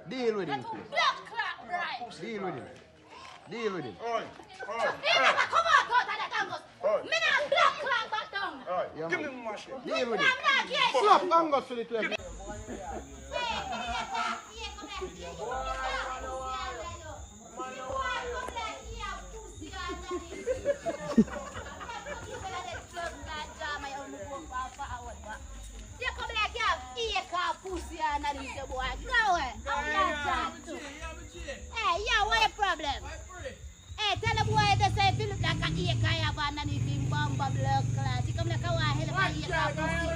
Deal with him. Blood clot, right? Deal with him. Deal with him. Alright. Come on, go to the Angus. Me not blood clot back down. Alright. Give me my machine. Deal with him. I'm not gay. Slap Angus to the left. Hey, yeah, what your problem? Hey, tell the boy they say if you look like a ear have underneath him bomba blood clot. You come like a hell of a ear pussy.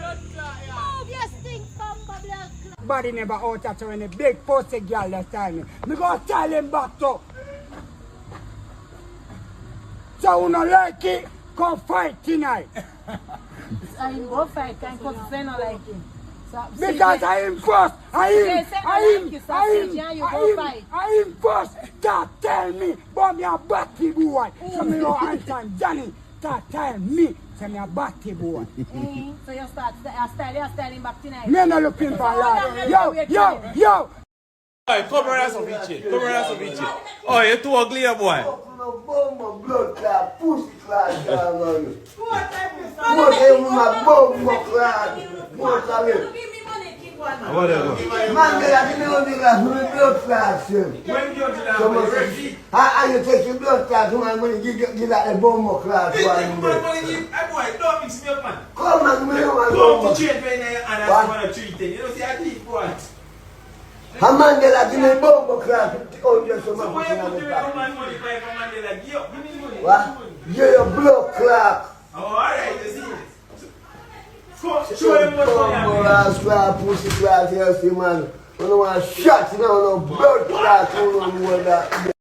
Move your stink bomba blood clot. Body never out at when a big pussy girl that time. Me go tell him back to. So you not like it, come fight tonight. I go fight, can't come say no like him. So, Because I am first. I am first. Start tell me, but me a batty boy. So me go answer Johnny. Start tell me, so me a batty boy. So you start him back tonight. Me no looking for life. Yo. Hey, come around some bitch. Come around some bitch. Oh, you're too ugly, boy. Blood clot, pussy clot, down on you. What is my bomb clot? What are you? Whatever. Man, they are giving me the blood clot, sir. How you take your blood clot to my money, give that a bomb clot. Come on, me, how man they like give me bomb clot? Oh, yes, so much. What? You're a blood clot. Oh, alright, you see. Show him what's going on. Pussy clot, yes, man. You don't want shots, you don't want no blood clot, you don't want that.